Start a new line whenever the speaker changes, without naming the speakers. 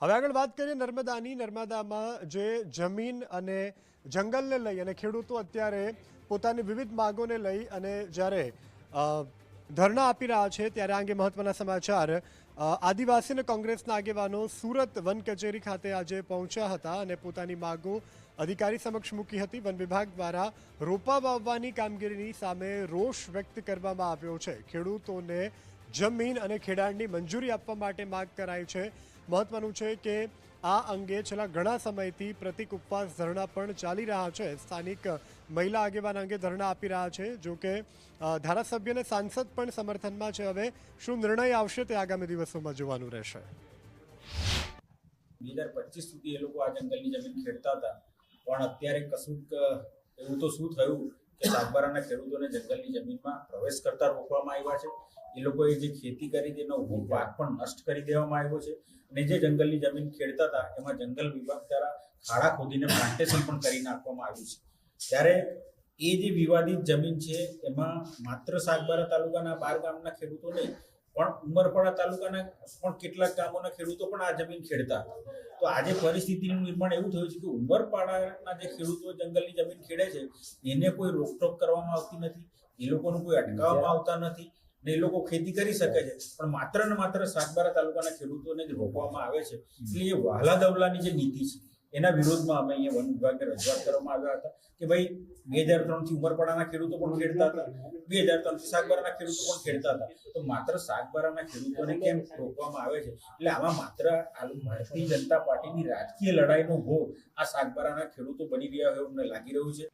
હવે આગળ વાત કરીએ નર્મદાની. નર્મદામાં જે જમીન અને જંગલને લઈ અને ખેડૂતો અત્યારે પોતાની વિવિધ માગોને લઈ અને જ્યારે ધરણા આપી રહ્યા છે ત્યારે આ અંગે મહત્વના સમાચાર. આદિવાસી અને કોંગ્રેસના આગેવાનો સુરત વન કચેરી ખાતે આજે પહોંચ્યા હતા અને પોતાની માગો અધિકારી સમક્ષ મૂકી હતી. વન વિભાગ દ્વારા રોપા વાવવાની કામગીરીની સામે રોષ વ્યક્ત કરવામાં આવ્યો છે. ખેડૂતોને જમીન અને ખેડાણની મંજૂરી આપવા માટે માગ કરાઈ છે. મહત્વનું છે કે આ અંગે છેલ્લા ઘણા સમયથી પ્રતિક ઉપવાસ ધરણા પણ ચાલી રહ્યા છે. સ્થાનિક મહિલા આગેવાન અંગે ધરણા આપી રહ્યા છે. જો કે ધારાસભ્ય અને સાંસદ પણ સમર્થનમાં છે. હવે શું નિર્ણય આવશે તે આગામી દિવસોમાં જોવાનું રહેશે.
2025 સુધી એ લોકો આ જંગલની જમીન ખેડતા હતા, પણ અત્યારે કશુંક એવું તો શું થયું કે સાગબારાના ખેડૂતોને જંગલની જમીનમાં પ્રવેશ કરતા રોકવામાં આવ્યા છે. એ લોકોએ જે ખેતી કરી તેનો પાક પણ નષ્ટ કરી દેવામાં આવ્યો છે અને જે જંગલની જમીન ખેડતા હતા એમાં જંગલ વિભાગ દ્વારા ખાડા ખોદીને પ્લાન્ટેશન પણ કરી નાખવામાં આવ્યું છે. ત્યારે એ જે વિવાદિત જમીન છે એમાં માત્ર સાગબારા તાલુકાના 12 ગામના ખેડૂતો નહીં, પણ ઉમરપાડા તાલુકાના પણ કેટલાક ગામોના ખેડૂતો પણ આ જમીન ખેડતા હતા. તો આજે પરિસ્થિતિનું નિર્માણ એવું થયું છે કે ઉમરપાડાના જે ખેડૂતો જંગલની જમીન ખેડે છે એને કોઈ રોકટોક કરવામાં આવતી નથી, એ લોકોનું કોઈ અટકાવવામાં આવતા નથી ને એ લોકો ખેતી કરી શકે છે, પણ માત્ર ને માત્ર સાગબારા તાલુકાના ખેડૂતોને જ રોકવામાં આવે છે. એટલે એ વહાલા દવલાની જે નીતિ છે એના વિરોધમાં અમે અહીંયા વન વિભાગને રજૂઆત કરવામાં આવ્યા હતા કે ભાઈ 2003 થી ઉમરપાડાના ખેડૂતો પણ ખેડતા હતા, 2003 થી સાગબારાના ખેડૂતો પણ ખેડતા હતા, તો માત્ર સાગબારાના ખેડૂતોને કેમ રોકવામાં આવે છે? એટલે આમાં માત્ર ભારતીય જનતા પાર્ટીની રાજકીય લડાઈનો ભોગ આ સાગબારાના ખેડૂતો બની રહ્યા હોય એવું મને લાગી રહ્યું છે.